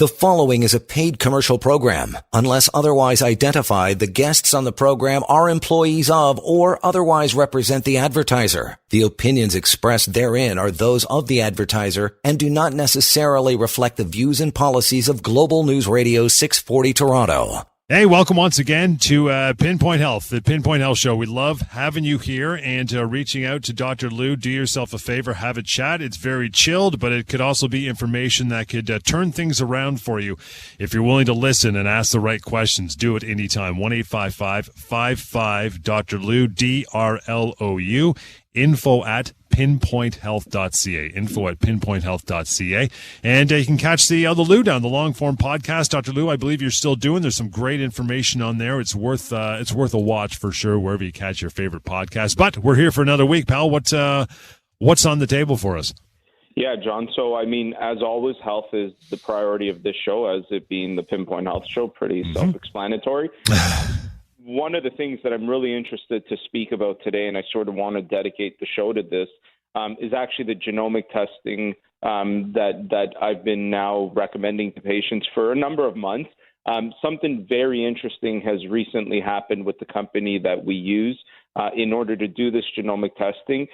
The following is a paid commercial program. Unless otherwise identified, the guests on the program are employees of or otherwise represent the advertiser. The opinions expressed therein are those of the advertiser and do not necessarily reflect the views and policies of Global News Radio 640 Toronto. Hey, welcome once again to PinPoint Health, the PinPoint Health Show. We love having you here and reaching out to Dr. Lou. Do yourself a favor, have a chat. It's very chilled, but it could also be information that could turn things around for you. If you're willing to listen and ask the right questions, do it anytime. 1-855-55 Lou, DRLOU. Info at pinpointhealth.ca. Info at pinpointhealth.ca. And you can catch the Lou Down, the long form podcast. Dr. Lou, I believe you're still doing. There's some great information on there. It's worth a watch for sure, wherever you catch your favorite podcast. But we're here for another week, pal. What's on the table for us? Yeah, John. So, I mean, as always, health is the priority of this show, as it being the PinPoint Health Show. Pretty self-explanatory. One of the things that I'm really interested to speak about today, and I sort of want to dedicate the show to this, is actually the genomic testing that I've been now recommending to patients for a number of months. Something very interesting has recently happened with the company that we use in order to do this genomic testing.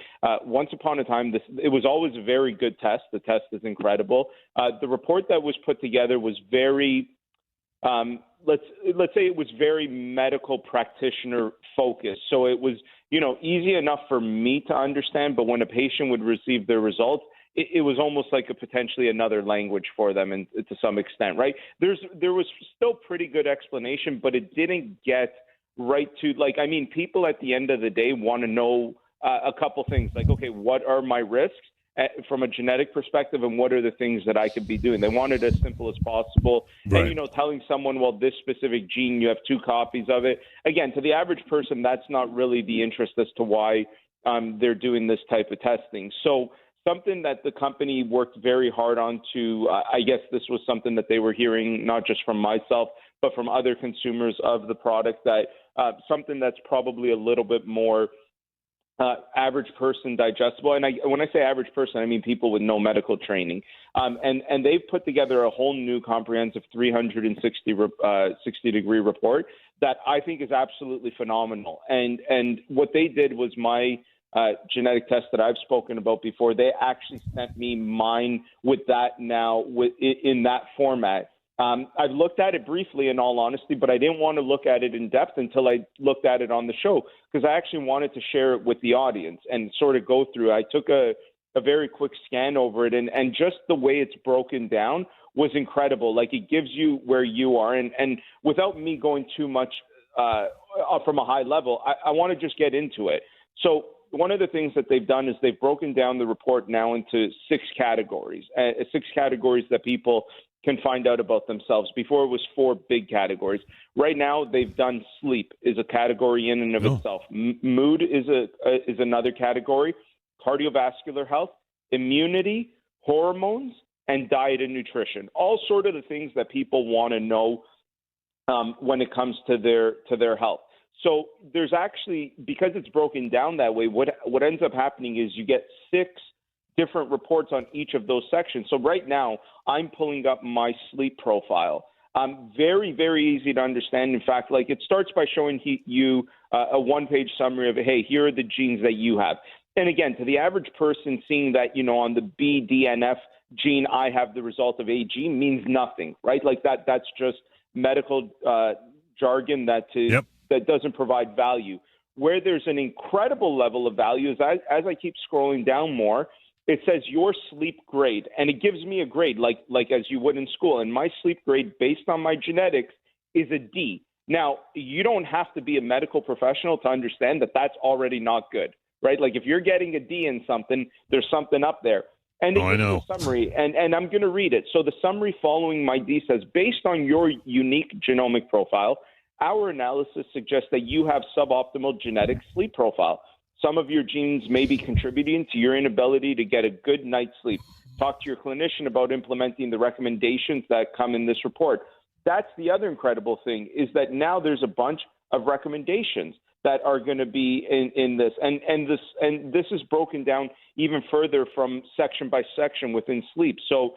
Once upon a time, it was always a very good test. The test is incredible. The report that was put together was very let's say it was very medical practitioner focused. So it was, easy enough for me to understand, but when a patient would receive their results, it was almost like a potentially another language for them, and to some extent, right? There was still pretty good explanation, but it didn't get right to, people at the end of the day want to know a couple things, like, okay, what are my risks from a genetic perspective, and what are the things that I could be doing? They want it as simple as possible. Right. And, telling someone, well, this specific gene, you have 2 copies of it. Again, to the average person, that's not really the interest as to why they're doing this type of testing. So something that the company worked very hard on to, I guess this was something that they were hearing, not just from myself, but from other consumers of the product, that something that's probably a little bit more average person digestible. And when I say average person, I mean people with no medical training. And they've put together a whole new comprehensive 360-degree report that I think is absolutely phenomenal. And what they did was my genetic test that I've spoken about before. They actually sent me mine with that now in that format. I've looked at it briefly, in all honesty, but I didn't want to look at it in depth until I looked at it on the show, because I actually wanted to share it with the audience and sort of go through. I took a very quick scan over it, and just the way it's broken down was incredible. Like, it gives you where you are. And without me going too much from a high level, I want to just get into it. So one of the things that they've done is they've broken down the report now into 6 categories, 6 categories that people can find out about themselves. Before, it was 4 big categories. Right now, they've done sleep is a category in and of itself. Mood is another category. Cardiovascular health, immunity, hormones, and diet and nutrition. All sort of the things that people want to know when it comes to their health. So there's actually, because it's broken down that way, what ends up happening is you get 6 different reports on each of those sections. So right now, I'm pulling up my sleep profile. Very, very easy to understand. In fact, it starts by showing you a one-page summary of, hey, here are the genes that you have. And again, to the average person, seeing that, on the BDNF gene, I have the result of AG means nothing, right? That's just medical jargon that doesn't provide value. Where there's an incredible level of value is as I keep scrolling down more, it says your sleep grade, and it gives me a grade like as you would in school. And my sleep grade, based on my genetics, is a D. Now, you don't have to be a medical professional to understand that that's already not good, right? Like, if you're getting a D in something, there's something up there. And it gives a summary, and I'm going to read it. So the summary following my D says, based on your unique genomic profile, our analysis suggests that you have suboptimal genetic sleep profile. Some of your genes may be contributing to your inability to get a good night's sleep. Talk to your clinician about implementing the recommendations that come in this report. That's the other incredible thing, is that now there's a bunch of recommendations that are going to be in this. And this is broken down even further from section by section within sleep. So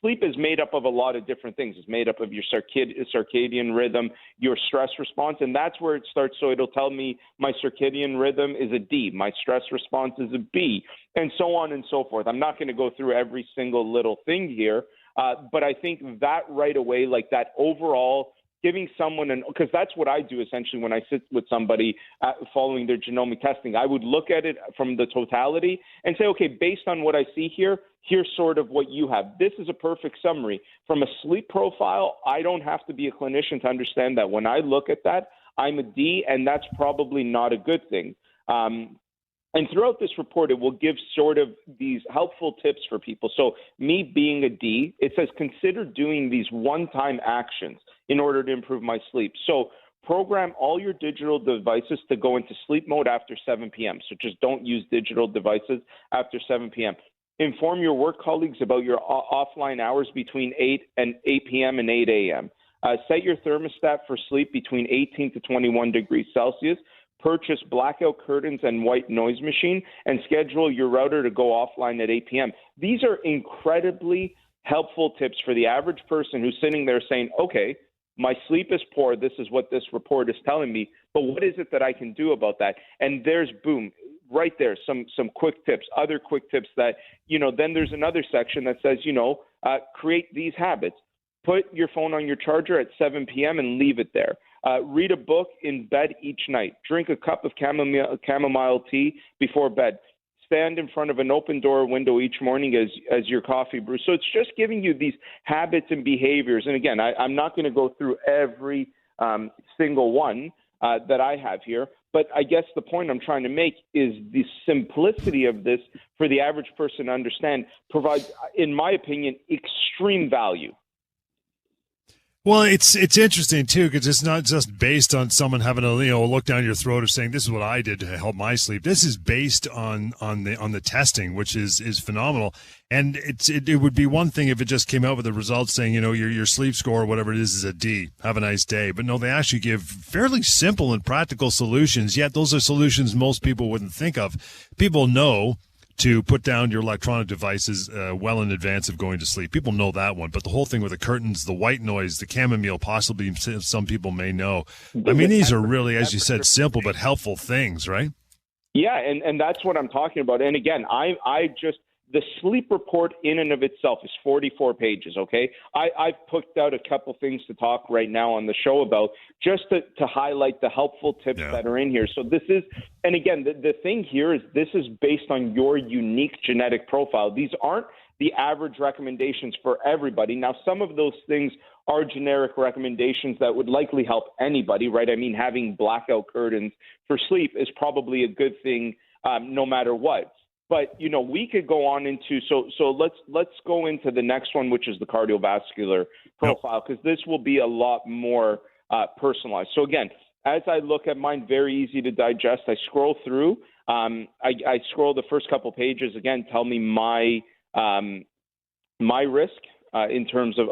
sleep is made up of a lot of different things. It's made up of your circadian rhythm, your stress response, and that's where it starts. So it'll tell me my circadian rhythm is a D, my stress response is a B, and so on and so forth. I'm not going to go through every single little thing here, but I think that right away, like that overall giving someone because that's what I do essentially when I sit with somebody following their genomic testing. I would look at it from the totality and say, okay, based on what I see here, here's sort of what you have. This is a perfect summary. From a sleep profile, I don't have to be a clinician to understand that when I look at that, I'm a D, and that's probably not a good thing. And throughout this report, it will give sort of these helpful tips for people. So me being a D, it says consider doing these one-time actions in order to improve my sleep. So program all your digital devices to go into sleep mode after 7 p.m. So just don't use digital devices after 7 p.m. Inform your work colleagues about your offline hours between 8 p.m. and 8 a.m. Set your thermostat for sleep between 18 to 21 degrees Celsius. Purchase blackout curtains and white noise machine, and schedule your router to go offline at 8 p.m. These are incredibly helpful tips for the average person who's sitting there saying, okay, my sleep is poor. This is what this report is telling me. But what is it that I can do about that? And there's, boom, right there, some quick tips, other quick tips that, then there's another section that says, create these habits. Put your phone on your charger at 7 p.m. and leave it there. Read a book in bed each night. Drink a cup of chamomile tea before bed. Stand in front of an open door window each morning as your coffee brews. So it's just giving you these habits and behaviors. And again, I'm not going to go through every single one that I have here, but I guess the point I'm trying to make is the simplicity of this for the average person to understand provides, in my opinion, extreme value. Well, it's interesting too, because it's not just based on someone having a look down your throat of saying this is what I did to help my sleep. This is based on the testing, which is phenomenal. And it would be one thing if it just came out with the results saying your sleep score or whatever it is a D. Have a nice day. But no, they actually give fairly simple and practical solutions. Yet those are solutions most people wouldn't think of. People know to put down your electronic devices well in advance of going to sleep. People know that one, but the whole thing with the curtains, the white noise, the chamomile, possibly some people may know. I mean, these are really, as you said, simple but helpful things, right? Yeah, and that's what I'm talking about. And again, the sleep report in and of itself is 44 pages, okay? I've picked out a couple things to talk right now on the show about just to highlight the helpful tips that are in here. So this is, and again, the thing here is this is based on your unique genetic profile. These aren't the average recommendations for everybody. Now, some of those things are generic recommendations that would likely help anybody, right? I mean, having blackout curtains for sleep is probably a good thing no matter what. But, we could go on into so let's go into the next one, which is the cardiovascular profile, because this will be a lot more personalized. So, again, as I look at mine, very easy to digest. I scroll through. I scroll the first couple pages. Again, tell me my risk in terms of,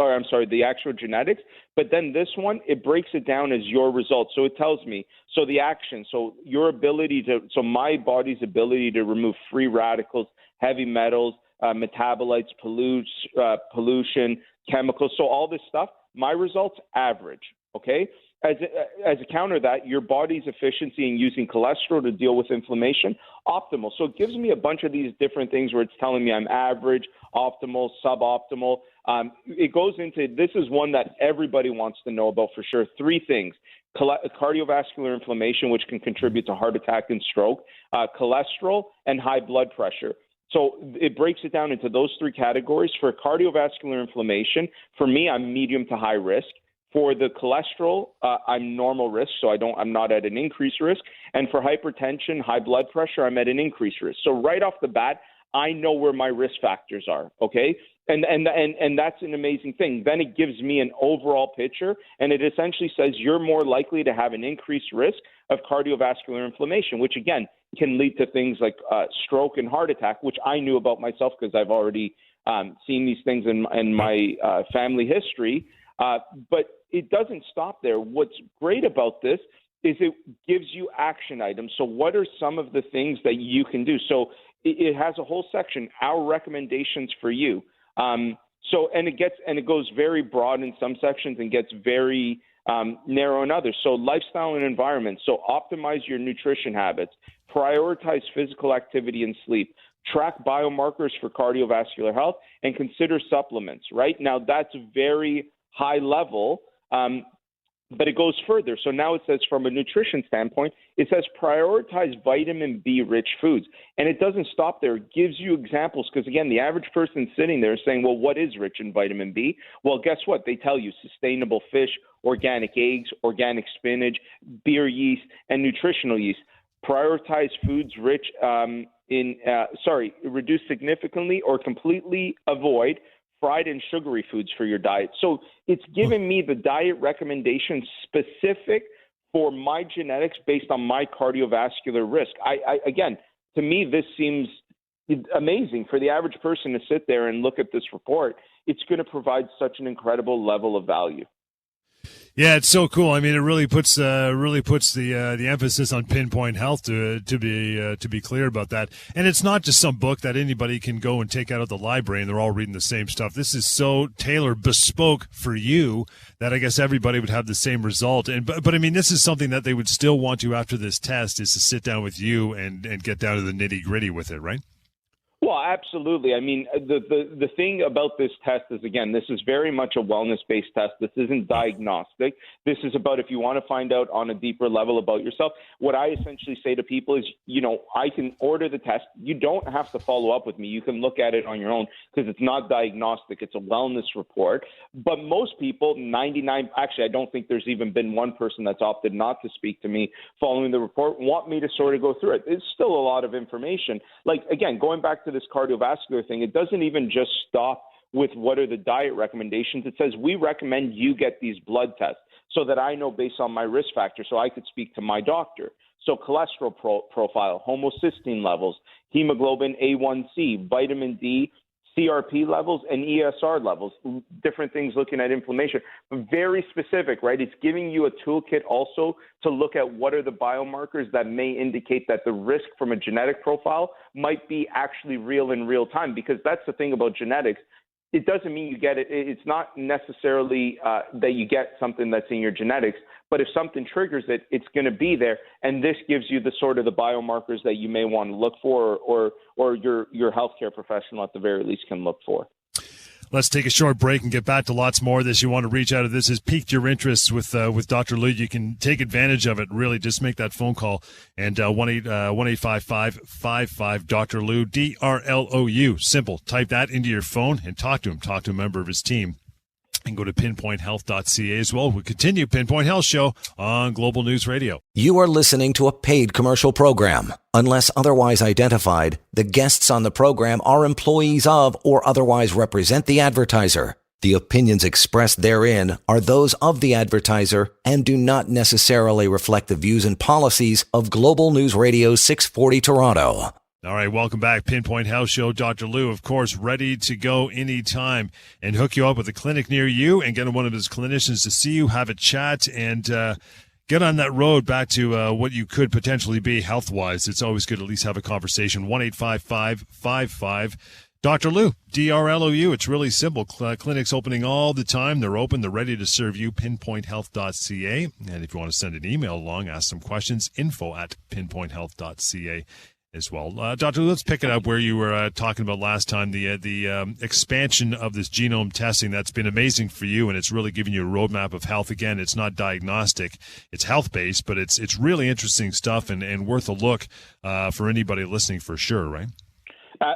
the actual genetics. But then this one, it breaks it down as your results. So it tells me, so the action, so your ability so my body's ability to remove free radicals, heavy metals, metabolites, pollution, chemicals. So all this stuff, my results, average, okay? As a counter to that, your body's efficiency in using cholesterol to deal with inflammation, optimal. So it gives me a bunch of these different things where it's telling me I'm average, optimal, suboptimal. It goes into, this is one that everybody wants to know about for sure. 3 things: cardiovascular inflammation, which can contribute to heart attack and stroke, cholesterol, and high blood pressure. So it breaks it down into those 3 categories. For cardiovascular inflammation, for me, I'm medium to high risk. For the cholesterol, I'm normal risk, so I'm not at an increased risk. And for hypertension, high blood pressure, I'm at an increased risk. So right off the bat, I know where my risk factors are, okay? And that's an amazing thing. Then it gives me an overall picture, and it essentially says you're more likely to have an increased risk of cardiovascular inflammation, which, again, can lead to things like stroke and heart attack, which I knew about myself because I've already seen these things in my family history. But it doesn't stop there. What's great about this is it gives you action items. So what are some of the things that you can do? So it has a whole section, our recommendations for you. So, and it goes very broad in some sections and gets very narrow in others. So lifestyle and environment. So optimize your nutrition habits, prioritize physical activity and sleep, track biomarkers for cardiovascular health, and consider supplements, right? Now, that's very high level, but it goes further. So now it says from a nutrition standpoint, it says prioritize vitamin B-rich foods. And it doesn't stop there. It gives you examples because, again, the average person sitting there is saying, well, what is rich in vitamin B? Well, guess what? They tell you sustainable fish, organic eggs, organic spinach, beer yeast, and nutritional yeast. Prioritize foods rich reduce significantly or completely avoid fried and sugary foods for your diet. So it's giving me the diet recommendations specific for my genetics based on my cardiovascular risk. Again, to me, this seems amazing for the average person to sit there and look at this report. It's going to provide such an incredible level of value. Yeah, it's so cool. I mean, it really puts the emphasis on PinPoint Health to be clear about that. And it's not just some book that anybody can go and take out of the library and they're all reading the same stuff. This is so tailored, bespoke for you that I guess everybody would have the same result. And but I mean, this is something that they would still want to after this test is to sit down with you and get down to the nitty gritty with it, right? Well, absolutely. I mean, the thing about this test is, again, this is very much a wellness-based test. This isn't diagnostic. This is about if you want to find out on a deeper level about yourself. What I essentially say to people is, I can order the test. You don't have to follow up with me. You can look at it on your own because it's not diagnostic. It's a wellness report. But most people, actually, I don't think there's even been one person that's opted not to speak to me following the report, want me to sort of go through it. It's still a lot of information. Like, again, going back to this cardiovascular thing, it doesn't even just stop with what are the diet recommendations. It says we recommend you get these blood tests so that I know based on my risk factor so I could speak to my doctor. So cholesterol profile, homocysteine levels, hemoglobin A1C, vitamin D, CRP levels, and ESR levels, different things looking at inflammation. Very specific, right? It's giving you a toolkit also to look at what are the biomarkers that may indicate that the risk from a genetic profile might be actually real in real time, because that's the thing about genetics. It doesn't mean you get it. It's not necessarily that you get something that's in your genetics, but if something triggers it, it's going to be there. And this gives you the sort of the biomarkers that you may want to look for, or your healthcare professional at the very least can look for. Let's take a short break and get back to lots more of this. You want to reach out if this has piqued your interest with Dr. Lou. You can take advantage of it. Really, just make that phone call and 1-855-55 Lou, DRLOU. Simple. Type that into your phone and talk to him. Talk to a member of his team. And go to pinpointhealth.ca as well. We continue Pinpoint Health Show on Global News Radio. You are listening to a paid commercial program. Unless otherwise identified, the guests on the program are employees of or otherwise represent the advertiser. The opinions expressed therein are those of the advertiser and do not necessarily reflect the views and policies of Global News Radio 640 Toronto. All right, welcome back. Pinpoint Health Show. Dr. Lou, of course, ready to go anytime and hook you up with a clinic near you and get one of his clinicians to see you, have a chat, and get on that road back to what you could potentially be health-wise. It's always good to at least have a conversation. 1-855-55 Dr. Lou, DRLOU. It's really simple. Clinics opening all the time. They're open. They're ready to serve you. Pinpointhealth.ca. And if you want to send an email along, ask some questions, info@pinpointhealth.ca. as well. Dr. Lou, let's pick it up where you were talking about last time, the expansion of this genome testing. That's been amazing for you, and it's really giving you a roadmap of health. Again, it's not diagnostic, it's health-based, but it's really interesting stuff and worth a look for anybody listening for sure, right?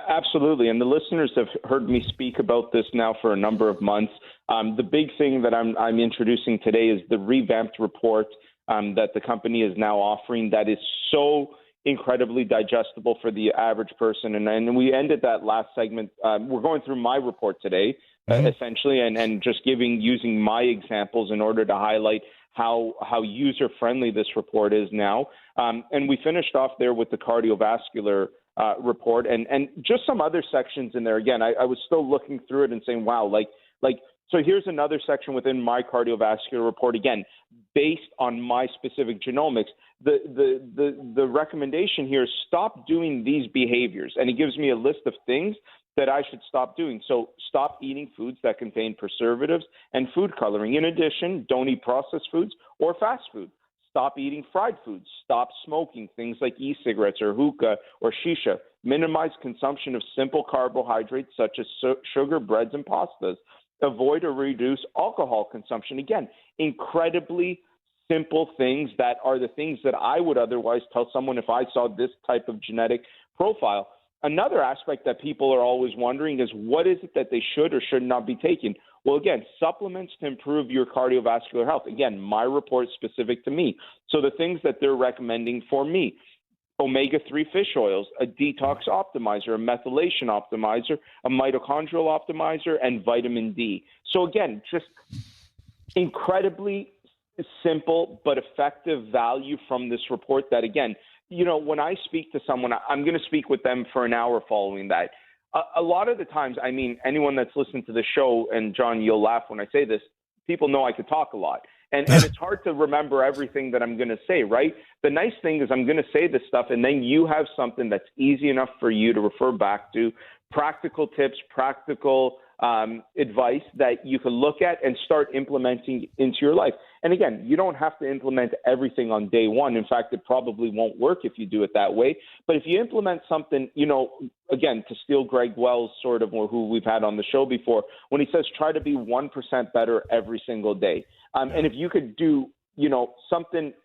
Absolutely, and the listeners have heard me speak about this now for a number of months. The big thing that I'm introducing today is the revamped report that the company is now offering that is so incredibly digestible for the average person. And we ended that last segment. We're going through my report today, essentially, and just using my examples in order to highlight how user-friendly this report is now. And we finished off there with the cardiovascular report and just some other sections in there. Again, I was still looking through it and saying, wow, so here's another section within my cardiovascular report, again, based on my specific genomics. The recommendation here is stop doing these behaviors. And it gives me a list of things that I should stop doing. So stop eating foods that contain preservatives and food coloring. In addition, don't eat processed foods or fast food. Stop eating fried foods. Stop smoking, things like e-cigarettes or hookah or shisha. Minimize consumption of simple carbohydrates such as sugar, breads, and pastas. Avoid or reduce alcohol consumption. Again, incredibly simple things that are the things that I would otherwise tell someone if I saw this type of genetic profile. Another aspect that people are always wondering is what is it that they should or should not be taking? Well, again, supplements to improve your cardiovascular health. Again, my report specific to me. So the things that they're recommending for me: omega-3 fish oils, a detox optimizer, a methylation optimizer, a mitochondrial optimizer, and vitamin D. So again, just incredibly simple but effective value from this report that, again, when I speak to someone, I'm going to speak with them for an hour following that. A lot of the times, I mean, anyone that's listened to the show, and John, you'll laugh when I say this, people know I could talk a lot. And it's hard to remember everything that I'm going to say, right? The nice thing is I'm going to say this stuff, and then you have something that's easy enough for you to refer back to, practical tips, practical advice that you can look at and start implementing into your life. And again, you don't have to implement everything on day one. In fact, it probably won't work if you do it that way. But if you implement something, again, to steal Greg Wells, sort of, or who we've had on the show before, when he says try to be 1% better every single day. And if you could do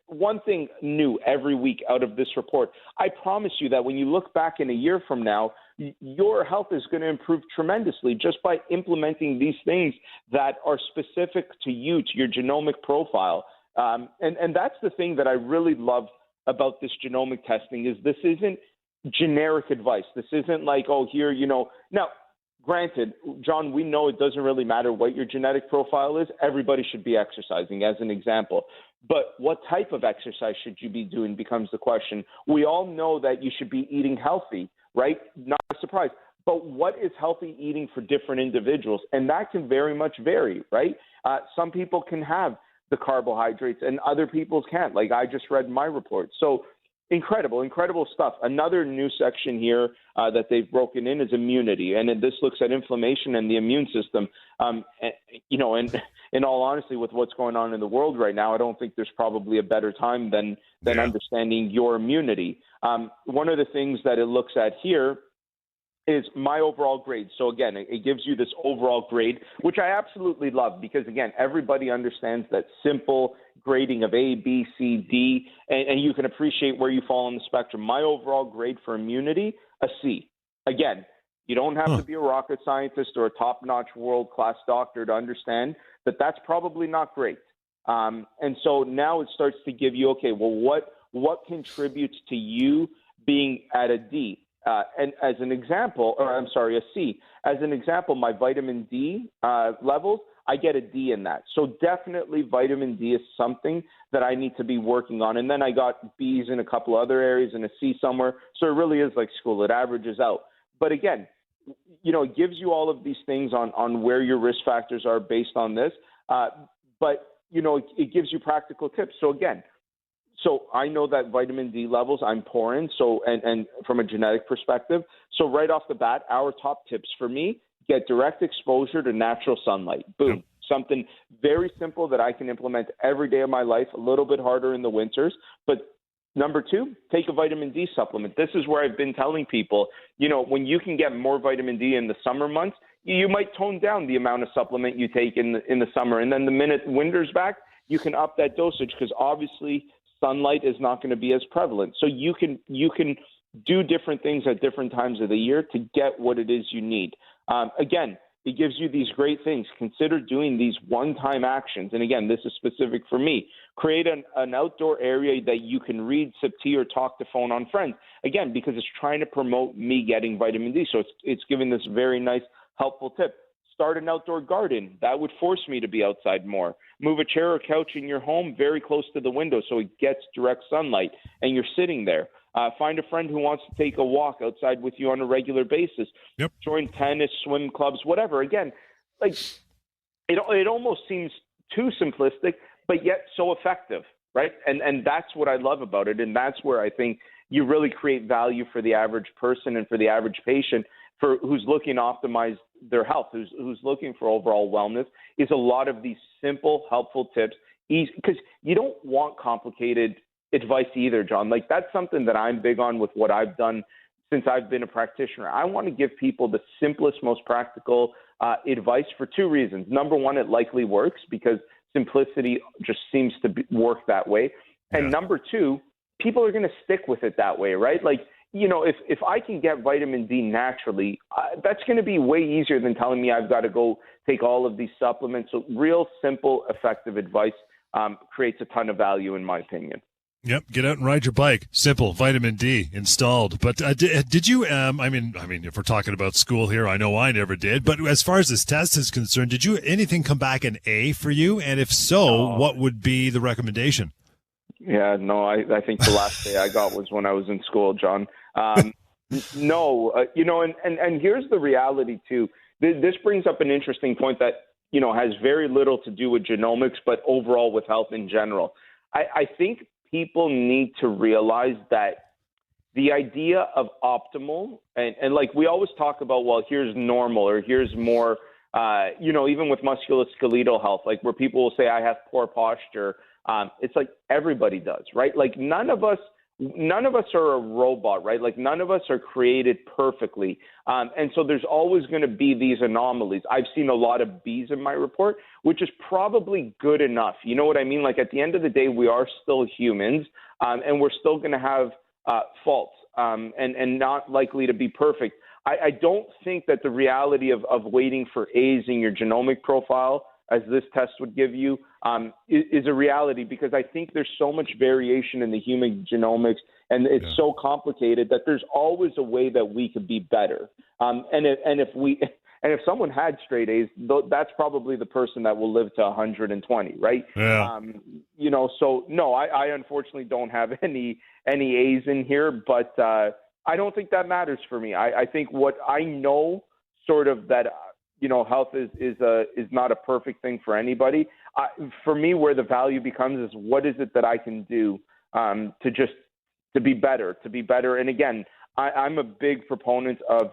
one thing new every week out of this report, I promise you that when you look back in a year from now, your health is going to improve tremendously just by implementing these things that are specific to you, to your genomic profile. And that's the thing that I really love about this genomic testing is this isn't generic advice. This isn't like, now, granted, John, we know it doesn't really matter what your genetic profile is. Everybody should be exercising, as an example. But what type of exercise should you be doing becomes the question. We all know that you should be eating healthy, right? Not a surprise. But what is healthy eating for different individuals? And that can very much vary, right? Some people can have the carbohydrates and other people can't, like I just read in my report. So incredible stuff. Another new section here that they've broken in is immunity. And this looks at inflammation and the immune system. And in all honesty, with what's going on in the world right now, I don't think there's probably a better time than understanding your immunity. One of the things that it looks at here is my overall grade. So again, it gives you this overall grade, which I absolutely love because, again, everybody understands that simple grading of A, B, C, D, and you can appreciate where you fall on the spectrum. My overall grade for immunity, a C. Again, you don't have to be a rocket scientist or a top-notch world-class doctor to understand that that's probably not great. And so now it starts to give you, okay, well, what contributes to you being at a D? And as an example, a C. As an example, my vitamin D levels, I get a D in that. So definitely vitamin D is something that I need to be working on. And then I got Bs in a couple other areas and a C somewhere. So it really is like school. It averages out. But again, it gives you all of these things on where your risk factors are based on this. But it gives you practical tips. So again, so I know that vitamin D levels I'm poor in, so and from a genetic perspective. So right off the bat, our top tips for me: get direct exposure to natural sunlight. Boom. Yep. Something very simple that I can implement every day of my life, a little bit harder in the winters. But number 2, take a vitamin D supplement. This is where I've been telling people, when you can get more vitamin D in the summer months, you might tone down the amount of supplement you take in the summer. And then the minute winter's back, you can up that dosage because obviously sunlight is not going to be as prevalent. So you can do different things at different times of the year to get what it is you need. Again, it gives you these great things. Consider doing these one-time actions. And again, this is specific for me. Create an outdoor area that you can read, sip tea, or talk to phone on friends. Again, because it's trying to promote me getting vitamin D. So it's giving this very nice, helpful tip. Start an outdoor garden. That would force me to be outside more. Move a chair or couch in your home very close to the window so it gets direct sunlight and you're sitting there. Find a friend who wants to take a walk outside with you on a regular basis. Yep. Join tennis, swim clubs, whatever. Again, like it almost seems too simplistic, but yet so effective, right? And that's what I love about it. And that's where I think you really create value for the average person and for the average patient who's looking to optimize their health, who's looking for overall wellness, is a lot of these simple, helpful tips. Because you don't want complicated advice either, John. Like, that's something that I'm big on with what I've done since I've been a practitioner. I want to give people the simplest, most practical advice for two reasons. Number one, it likely works because simplicity just seems to work that way. And number two, people are going to stick with it that way, right? Like, if I can get vitamin D naturally, that's going to be way easier than telling me I've got to go take all of these supplements. So real simple, effective advice creates a ton of value, in my opinion. Yep, get out and ride your bike. Simple, vitamin D installed. But did you? I mean, if we're talking about school here, I know I never did. But as far as this test is concerned, did anything come back an A for you? And if so, what would be the recommendation? Yeah, no, I think the last day I got was when I was in school, John. No, and here's the reality too. This brings up an interesting point that, has very little to do with genomics, but overall with health in general. I think people need to realize that the idea of optimal, and like we always talk about, well, here's normal, or here's more, even with musculoskeletal health, like where people will say I have poor posture. It's like everybody does, right? Like none of us are a robot, right? Like none of us are created perfectly. And so there's always going to be these anomalies. I've seen a lot of Bs in my report, which is probably good enough. You know what I mean? Like at the end of the day, we are still humans, and we're still going to have faults and not likely to be perfect. I don't think that the reality of waiting for A's in your genomic profile, as this test would give you, is a reality, because I think there's so much variation in the human genomics, and it's so complicated that there's always a way that we could be better. And if someone had straight A's, that's probably the person that will live to 120, right? Yeah. So no, I unfortunately don't have any A's in here, but I don't think that matters for me. I think what I know, sort of that. Health is not a perfect thing for anybody. For me, where the value becomes is what is it that I can do to be better. And again, I'm a big proponent of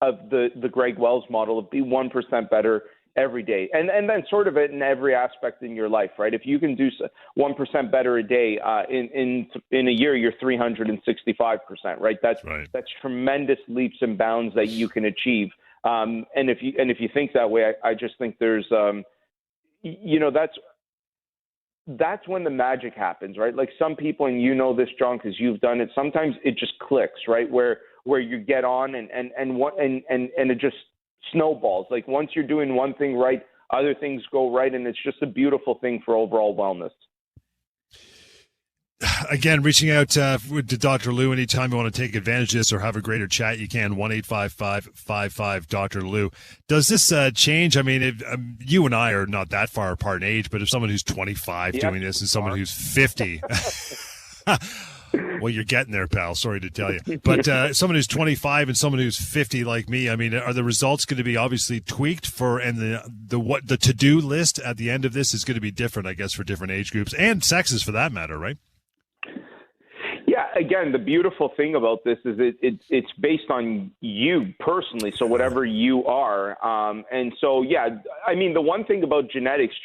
the Greg Wells model of be 1% better every day, and then sort of it in every aspect in your life, right? If you can do 1% better a day, in a year, you're 365%, right? That's tremendous leaps and bounds that you can achieve. And if you think that way, I just think there's, that's when the magic happens, right? Like some people, and this, John, because you've done it, sometimes it just clicks, right? Where you get on and it just snowballs. Like once you're doing one thing right, other things go right, and it's just a beautiful thing for overall wellness. Again, reaching out to Dr. Lou anytime you want to take advantage of this or have a greater chat, you can, 1-855-55-Dr. Lou. Does this change? I mean, you and I are not that far apart in age, but if someone who's 25 doing this and someone who's 50, well, you're getting there, pal. Sorry to tell you. But someone who's 25 and someone who's 50 like me, I mean, are the results going to be obviously tweaked and the to-do list at the end of this is going to be different, I guess, for different age groups and sexes for that matter, right? Yeah, again, the beautiful thing about this is it's based on you personally, so whatever you are. And so, yeah, I mean, the one thing about genetics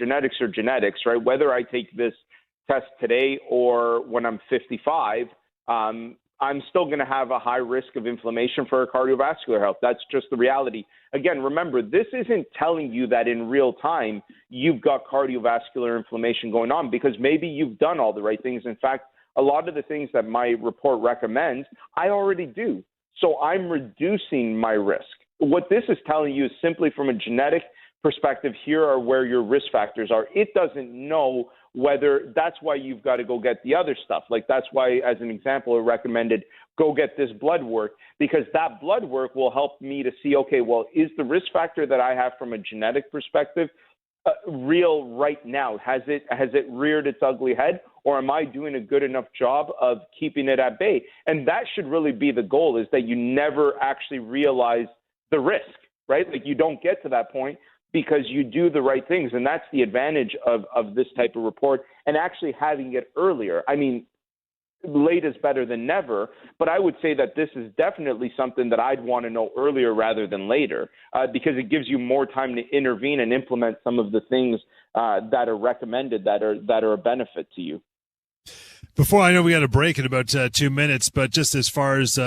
are genetics, right? Whether I take this test today or when I'm 55, I'm still going to have a high risk of inflammation for cardiovascular health. That's just the reality. Again, remember, this isn't telling you that in real time you've got cardiovascular inflammation going on, because maybe you've done all the right things. In fact, a lot of the things that my report recommends, I already do. So I'm reducing my risk. What this is telling you is simply from a genetic perspective, here are where your risk factors are. It doesn't know whether that's why you've got to go get the other stuff. Like that's why, as an example, it recommended go get this blood work, because that blood work will help me to see, okay, well, is the risk factor that I have from a genetic perspective real right now? Has it reared its ugly head, or am I doing a good enough job of keeping it at bay? And that should really be the goal, is that you never actually realize the risk, right? Like you don't get to that point because you do the right things. And that's the advantage of this type of report and actually having it earlier. I mean, late is better than never, but I would say that this is definitely something that I'd want to know earlier rather than later, because it gives you more time to intervene and implement some of the things that are recommended that are a benefit to you. Before, I know we got a break in about 2 minutes, but just as far as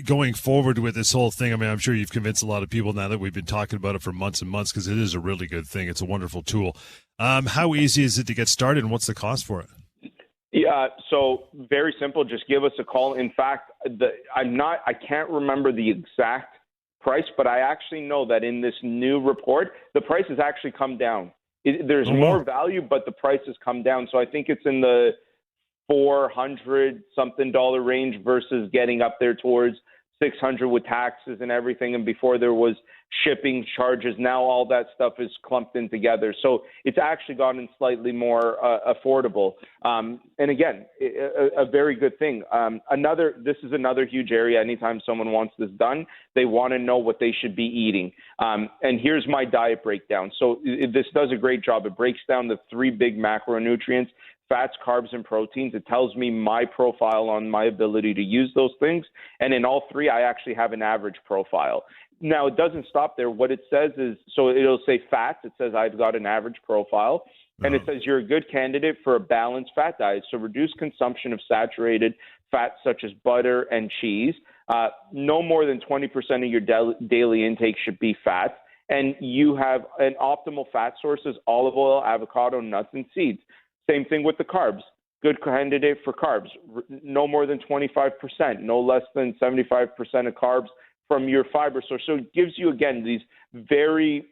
going forward with this whole thing, I mean, I'm sure you've convinced a lot of people now that we've been talking about it for months and months, because it is a really good thing. It's a wonderful tool. How easy is it to get started, and what's the cost for it? Yeah, so very simple. Just give us a call. In fact, I can't remember the exact price, but I actually know that in this new report, the price has actually come down. There's more value, but the price has come down. So I think it's in the $400-something range versus getting up there towards $600 with taxes and everything. And before there was shipping charges, now all that stuff is clumped in together. So it's actually gotten slightly more affordable. And again, a very good thing. This is another huge area. Anytime someone wants this done, they want to know what they should be eating. And here's my diet breakdown. So this does a great job. It breaks down the 3 big macronutrients: fats, carbs, and proteins. It tells me my profile on my ability to use those things. And in all 3, I actually have an average profile. Now, it doesn't stop there. What it says is, so it'll say fats. It says I've got an average profile. And it says you're a good candidate for a balanced fat diet. So reduce consumption of saturated fats such as butter and cheese. No more than 20% of your daily intake should be fats. And you have an optimal fat sources: olive oil, avocado, nuts, and seeds. Same thing with the carbs. Good candidate for carbs. No more than 25%, no less than 75% of carbs from your fiber source. So it gives you, again, these very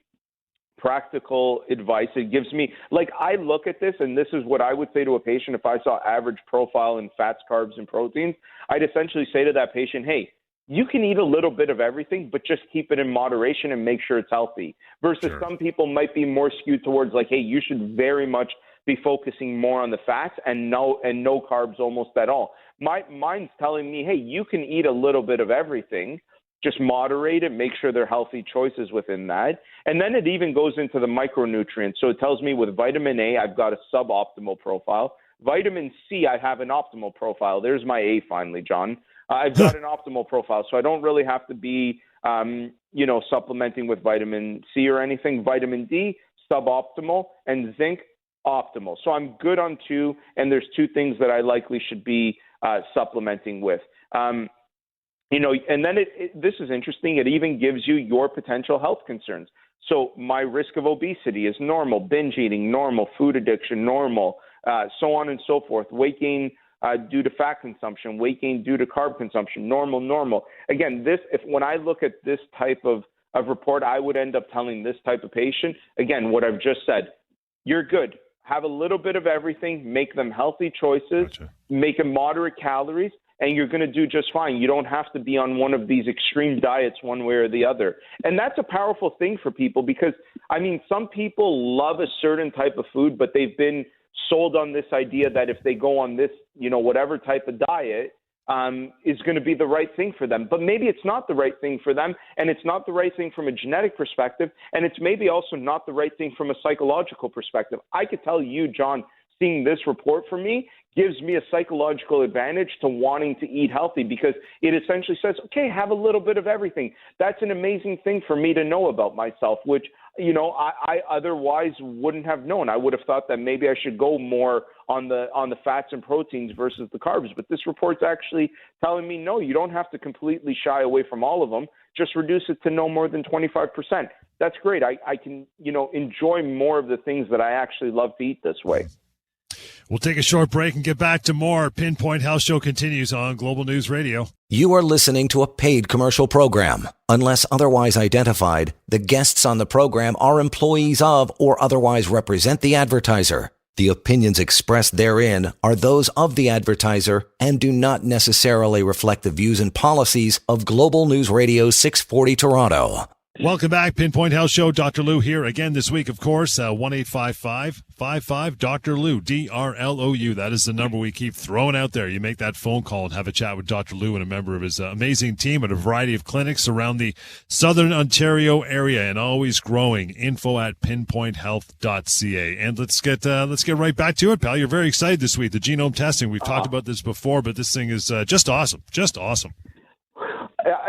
practical advice. It gives me, like, I look at this, and this is what I would say to a patient if I saw average profile in fats, carbs, and proteins. I'd essentially say to that patient, hey, you can eat a little bit of everything, but just keep it in moderation and make sure it's healthy. Versus some people might be more skewed towards, like, hey, you should very much be focusing more on the fats and no carbs almost at all. Mine's telling me, hey, you can eat a little bit of everything, just moderate it, make sure they're healthy choices within that. And then it even goes into the micronutrients. So it tells me with vitamin A, I've got a suboptimal profile. Vitamin C, I have an optimal profile. There's my A finally, John. I've got an optimal profile, so I don't really have to be, supplementing with vitamin C or anything. Vitamin D, suboptimal, and zinc, optimal. So I'm good on 2, and there's 2 things that I likely should be supplementing with. And then this is interesting. It even gives you your potential health concerns. So my risk of obesity is normal, binge eating, normal, food addiction, normal, so on and so forth. Weight gain due to fat consumption, weight gain due to carb consumption, normal. Again, when I look at this type of report, I would end up telling this type of patient, again, what I've just said: you're good. Have a little bit of everything, make them healthy choices, make them moderate calories, and you're going to do just fine. You don't have to be on one of these extreme diets one way or the other. And that's a powerful thing for people because, I mean, some people love a certain type of food, but they've been sold on this idea that if they go on this, whatever type of diet, is going to be the right thing for them. But maybe it's not the right thing for them, and it's not the right thing from a genetic perspective, and it's maybe also not the right thing from a psychological perspective. I could tell you, John, seeing this report for me gives me a psychological advantage to wanting to eat healthy because it essentially says, okay, have a little bit of everything. That's an amazing thing for me to know about myself, which, I otherwise wouldn't have known. I would have thought that maybe I should go more on the fats and proteins versus the carbs. But this report's actually telling me, no, you don't have to completely shy away from all of them. Just reduce it to no more than 25%. That's great. I can, enjoy more of the things that I actually love to eat this way. We'll take a short break and get back to more. Pinpoint Health Show continues on Global News Radio. You are listening to a paid commercial program. Unless otherwise identified, the guests on the program are employees of or otherwise represent the advertiser. The opinions expressed therein are those of the advertiser and do not necessarily reflect the views and policies of Global News Radio 640 Toronto. Welcome back, Pinpoint Health Show. Dr. Lou here again this week, of course. 1-855-55 Dr. Lou, DRLOU. That is the number we keep throwing out there. You make that phone call and have a chat with Dr. Lou and a member of his amazing team at a variety of clinics around the Southern Ontario area, and always growing. info@pinpointhealth.ca. And let's get right back to it, pal. You're very excited this week. The genome testing. We've talked about this before, but this thing is just awesome. Just awesome.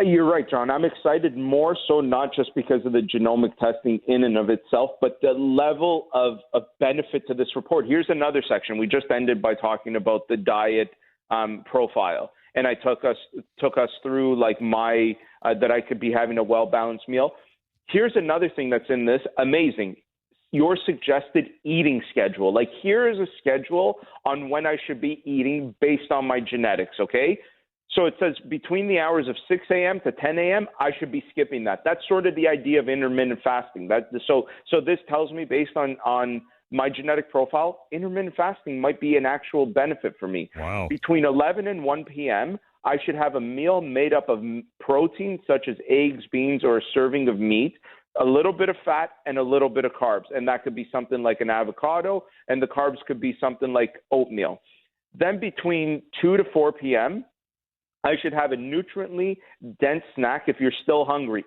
You're right, John. I'm excited more so not just because of the genomic testing in and of itself, but the level of benefit to this report. Here's another section. We just ended by talking about the diet profile, and I took us through like my that I could be having a well-balanced meal. Here's another thing that's in this. Amazing. Your suggested eating schedule. Like, here is a schedule on when I should be eating based on my genetics, okay? So it says between the hours of 6 a.m. to 10 a.m., I should be skipping that. That's sort of the idea of intermittent fasting. So this tells me, based on my genetic profile, intermittent fasting might be an actual benefit for me. Wow. Between 11 and 1 p.m., I should have a meal made up of protein, such as eggs, beans, or a serving of meat, a little bit of fat, and a little bit of carbs. And that could be something like an avocado, and the carbs could be something like oatmeal. Then between 2 to 4 p.m., I should have a nutriently dense snack if you're still hungry.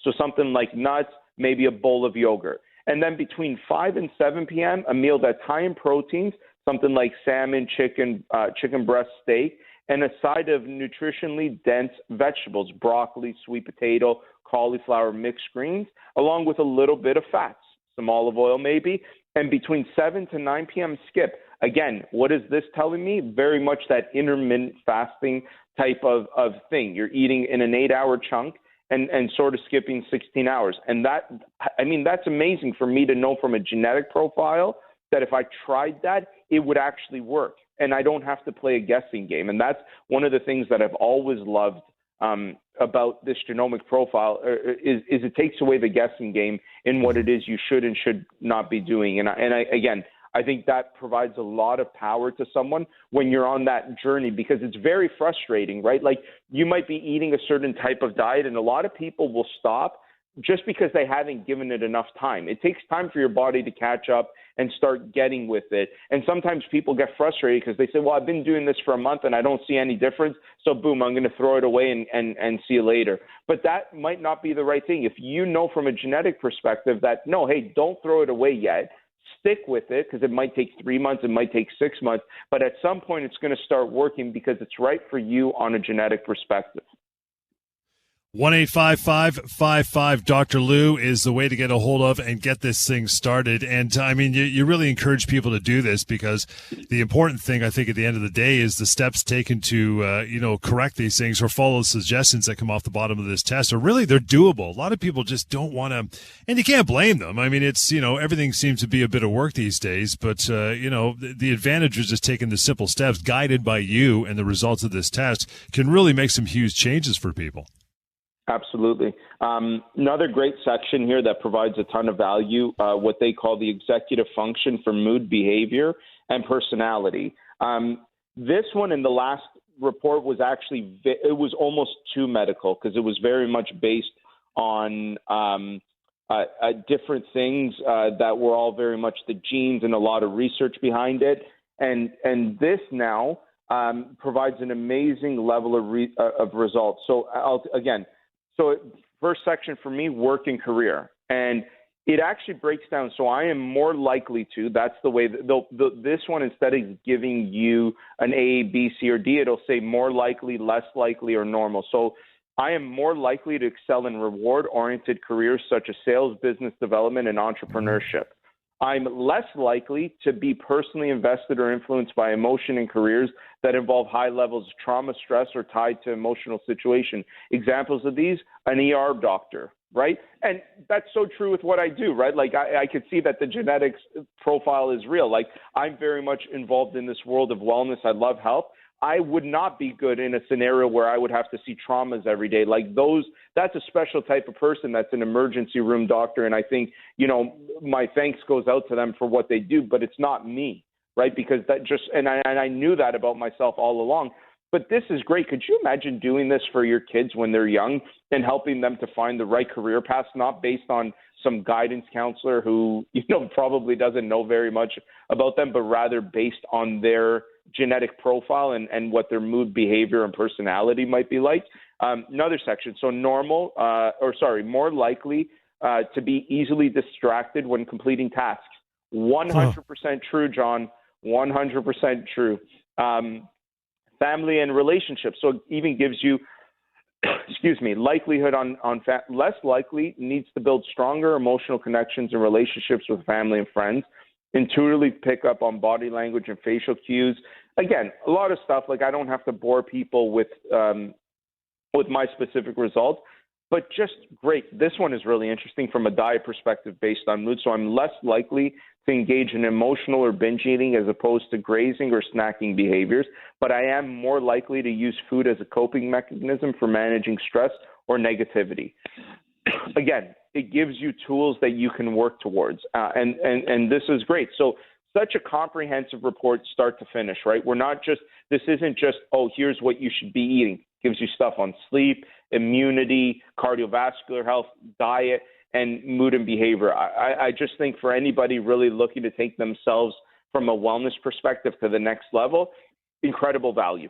So something like nuts, maybe a bowl of yogurt. And then between 5 and 7 p.m., a meal that's high in proteins, something like salmon, chicken breast steak, and a side of nutritionally dense vegetables, broccoli, sweet potato, cauliflower, mixed greens, along with a little bit of fats, some olive oil maybe. And between 7 to 9 p.m., skip. Again, what is this telling me? Very much that intermittent fasting type of thing. You're eating in an 8-hour chunk and sort of skipping 16 hours. And that's amazing for me to know from a genetic profile that if I tried that, it would actually work. And I don't have to play a guessing game. And that's one of the things that I've always loved about this genomic profile is it takes away the guessing game in what it is you should and should not be doing. And I think that provides a lot of power to someone when you're on that journey, because it's very frustrating, right? Like, you might be eating a certain type of diet, and a lot of people will stop just because they haven't given it enough time. It takes time for your body to catch up and start getting with it. And sometimes people get frustrated because they say, well, I've been doing this for a month and I don't see any difference, so boom, I'm going to throw it away and see you later. But that might not be the right thing. If you know from a genetic perspective that, no, hey, don't throw it away yet. Stick with it, because it might take 3 months, it might take 6 months, but at some point it's going to start working because it's right for you on a genetic perspective. 1-855-55 Dr. Lou is the way to get a hold of and get this thing started. And I mean, you really encourage people to do this, because the important thing, I think, at the end of the day is the steps taken to, correct these things or follow the suggestions that come off the bottom of this test are really, they're doable. A lot of people just don't want to, and you can't blame them. I mean, it's, everything seems to be a bit of work these days, but, the advantage is just taking the simple steps guided by you, and the results of this test can really make some huge changes for people. Absolutely. Another great section here that provides a ton of value, what they call the executive function for mood, behavior, and personality. This one in the last report was actually, it was almost too medical, because it was very much based on different things that were all very much the genes and a lot of research behind it. And this now provides an amazing level of results. So first section for me, work and career. And it actually breaks down. So I am more likely to, that's the way, this one, instead of giving you an A, B, C, or D, it'll say more likely, less likely, or normal. So I am more likely to excel in reward-oriented careers such as sales, business development, and entrepreneurship. I'm less likely to be personally invested or influenced by emotion in careers that involve high levels of trauma, stress, or tied to emotional situation. Examples of these, an ER doctor, right? And that's so true with what I do, right? Like, I could see that the genetics profile is real. Like, I'm very much involved in this world of wellness. I love health. I would not be good in a scenario where I would have to see traumas every day. Like that's a special type of person. That's an emergency room doctor. And I think, my thanks goes out to them for what they do, but it's not me, right? Because and I knew that about myself all along. But this is great. Could you imagine doing this for your kids when they're young and helping them to find the right career path, not based on some guidance counselor who, probably doesn't know very much about them, but rather based on their genetic profile and what their mood, behavior, and personality might be like? Another section. So more likely to be easily distracted when completing tasks. 100% true, John. 100% true. Family and relationships. So it even gives you, likelihood on less likely, needs to build stronger emotional connections and relationships with family and friends. Intuitively pick up on body language and facial cues. Again, a lot of stuff. Like, I don't have to bore people with my specific results, but just great. This one is really interesting from a diet perspective based on mood. So I'm less likely to engage in emotional or binge eating as opposed to grazing or snacking behaviors, but I am more likely to use food as a coping mechanism for managing stress or negativity. Again, it gives you tools that you can work towards, and this is great. So such a comprehensive report start to finish, right? This isn't just, here's what you should be eating. It gives you stuff on sleep, immunity, cardiovascular health, diet, and mood and behavior. I just think for anybody really looking to take themselves from a wellness perspective to the next level, incredible value.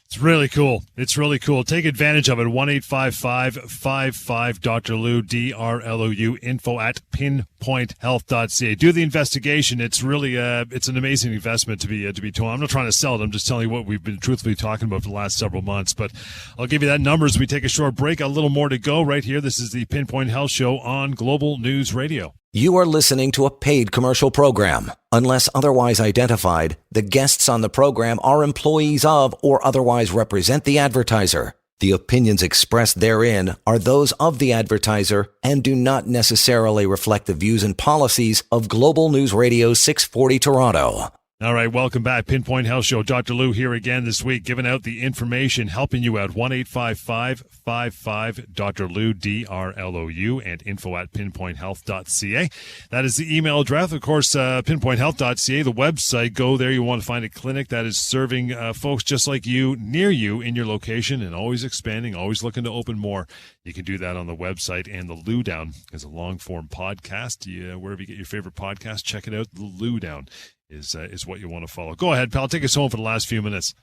It's really cool. It's really cool. Take advantage of it. 1-855-55-Dr. DRLOU, info@pinpointhealth.ca. Do the investigation. It's really it's an amazing investment to be told. I'm not trying to sell it. I'm just telling you what we've been truthfully talking about for the last several months. But I'll give you that number as we take a short break. A little more to go right here. This is the Pinpoint Health Show on Global News Radio. You are listening to a paid commercial program. Unless otherwise identified, the guests on the program are employees of or otherwise represent the advertiser. The opinions expressed therein are those of the advertiser and do not necessarily reflect the views and policies of Global News Radio 640 Toronto. All right, welcome back. Pinpoint Health Show. Dr. Lou here again this week, giving out the information, helping you out. 1-855-55-Dr. Lou, DRLOU, and info@pinpointhealth.ca. That is the email address. Of course, pinpointhealth.ca, the website. Go there. You want to find a clinic that is serving folks just like you, near you, in your location, and always expanding, always looking to open more. You can do that on the website. And the Lou Down is a long-form podcast. Wherever you get your favorite podcast, check it out. The Lou Down is what you want to follow. Go ahead, pal. Take us home for the last few minutes.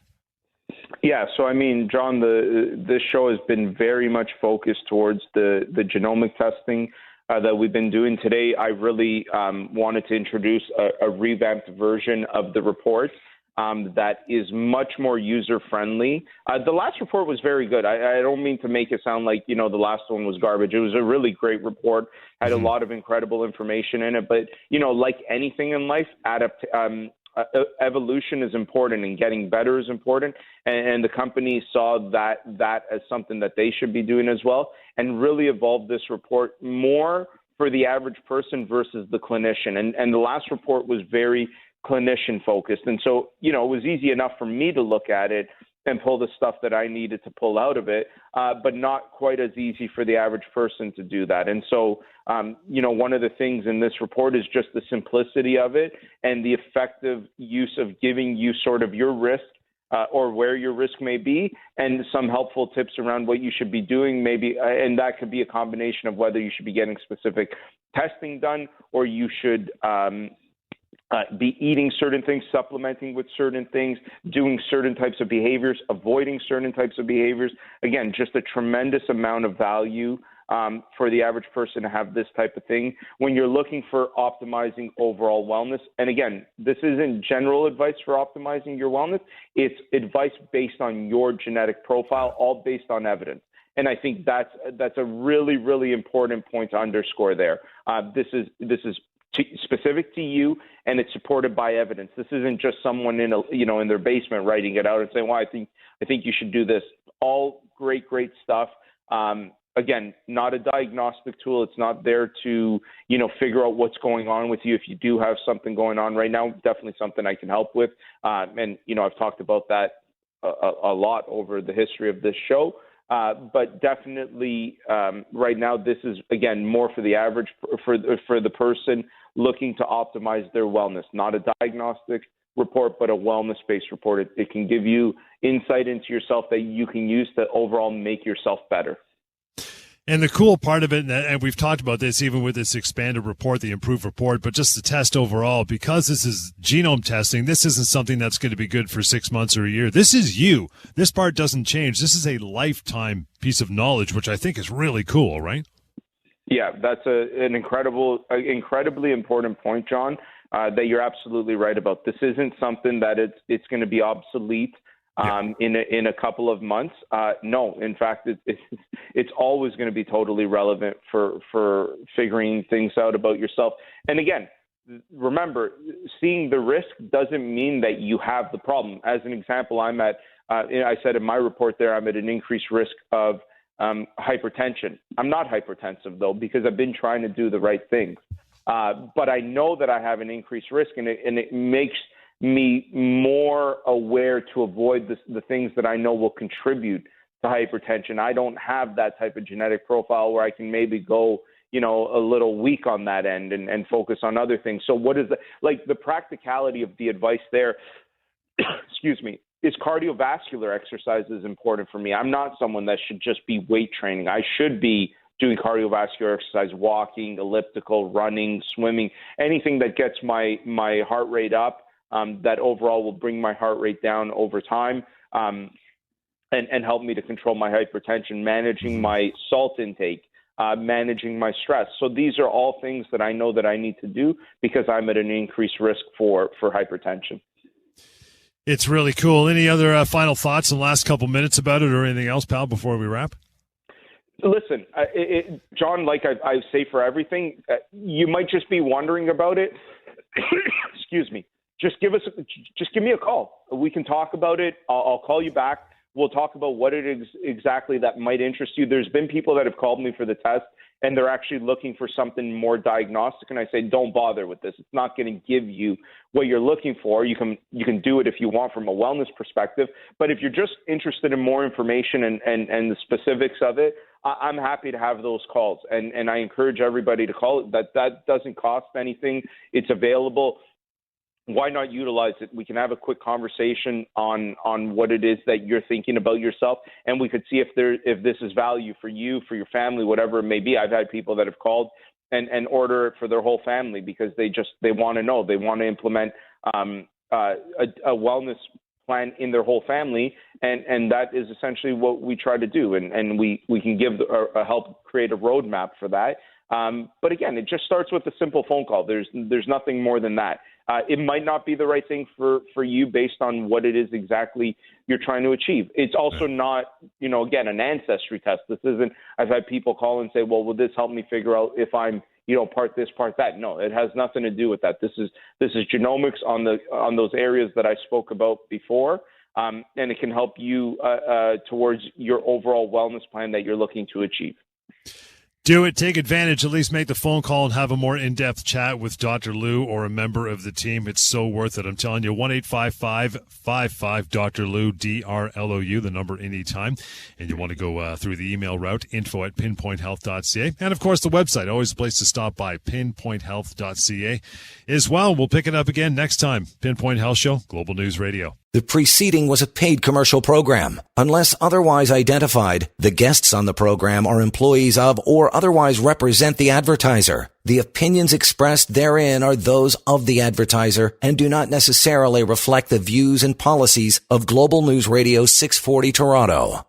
Yeah, so I mean, John, this show has been very much focused towards the genomic testing that we've been doing today. I really wanted to introduce a revamped version of the report that is much more user-friendly. The last report was very good. I don't mean to make it sound like, the last one was garbage. It was a really great report, had a lot of incredible information in it. But, like anything in life, evolution is important and getting better is important. And the company saw that as something that they should be doing as well, and really evolved this report more for the average person versus the clinician. And the last report was very clinician focused. And so, it was easy enough for me to look at it and pull the stuff that I needed to pull out of it, but not quite as easy for the average person to do that. And so, one of the things in this report is just the simplicity of it and the effective use of giving you sort of your risk or where your risk may be, and some helpful tips around what you should be doing, maybe, and that could be a combination of whether you should be getting specific testing done or you should be eating certain things, supplementing with certain things, doing certain types of behaviors, avoiding certain types of behaviors. Again, just a tremendous amount of value for the average person to have this type of thing when you're looking for optimizing overall wellness. And again, this isn't general advice for optimizing your wellness. It's advice based on your genetic profile, all based on evidence. And I think that's a really, really important point to underscore there. This is specific to you, and it's supported by evidence. This isn't just someone in their basement writing it out and saying, "Well, I think you should do this." All great stuff. Again, not a diagnostic tool. It's not there to figure out what's going on with you. If you do have something going on right now, definitely something I can help with. And I've talked about that a lot over the history of this show. But definitely right now, this is, again, more for the average, for the person looking to optimize their wellness, not a diagnostic, report, but a wellness-based report. It can give you insight into yourself that you can use to overall make yourself better. And the cool part of it, and we've talked about this even with this expanded report, the improved report, but just the test overall, because this is genome testing, this isn't something that's going to be good for 6 months or a year. This is you. This part doesn't change. This is a lifetime piece of knowledge, which I think is really cool, right? Yeah, that's an incredibly important point, John, that you're absolutely right about. This isn't something that it's going to be obsolete in a couple of months. No, in fact, it's always going to be totally relevant for figuring things out about yourself. And again, remember, seeing the risk doesn't mean that you have the problem. As an example, I said in my report there, I'm at an increased risk of hypertension. I'm not hypertensive, though, because I've been trying to do the right things. But I know that I have an increased risk, and it makes me more aware to avoid the things that I know will contribute to hypertension. I don't have that type of genetic profile where I can maybe go, a little weak on that end and focus on other things. So what is the practicality of the advice there, excuse me, is cardiovascular exercise is important for me. I'm not someone that should just be weight training. I should be doing cardiovascular exercise, walking, elliptical, running, swimming, anything that gets my heart rate up. That overall will bring my heart rate down over time and help me to control my hypertension, managing my salt intake, managing my stress. So these are all things that I know that I need to do because I'm at an increased risk for hypertension. It's really cool. Any other final thoughts in the last couple minutes about it or anything else, pal, before we wrap? Listen, John, like I say for everything, you might just be wondering about it. Excuse me. Just give me a call. We can talk about it. I'll call you back. We'll talk about what it is exactly that might interest you. There's been people that have called me for the test, and they're actually looking for something more diagnostic. And I say, don't bother with this. It's not going to give you what you're looking for. You can do it if you want from a wellness perspective. But if you're just interested in more information and the specifics of it, I'm happy to have those calls. And I encourage everybody to call it. That doesn't cost anything. It's available. Why not utilize it? We can have a quick conversation on what it is that you're thinking about yourself, and we could see if this is value for you, for your family, whatever it may be. I've had people that have called and order it for their whole family because they want to know. They want to implement a wellness plan in their whole family, and that is essentially what we try to do. And we can give help create a roadmap for that. But again, it just starts with a simple phone call. There's nothing more than that. It might not be the right thing for you based on what it is exactly you're trying to achieve. It's also not, again, an ancestry test. This isn't, I've had people call and say, well, will this help me figure out if I'm, part this, part that? No, it has nothing to do with that. This is genomics on those areas that I spoke about before. And it can help you towards your overall wellness plan that you're looking to achieve. Do it. Take advantage. At least make the phone call and have a more in-depth chat with Dr. Lou or a member of the team. It's so worth it. I'm telling you, 1-855-55 Dr. Lou, DRLOU, the number anytime. And you want to go through the email route, info@pinpointhealth.ca. And, of course, the website, always a place to stop by, pinpointhealth.ca as well. We'll pick it up again next time. Pinpoint Health Show, Global News Radio. The preceding was a paid commercial program. Unless otherwise identified, the guests on the program are employees of or otherwise represent the advertiser. The opinions expressed therein are those of the advertiser and do not necessarily reflect the views and policies of Global News Radio 640 Toronto.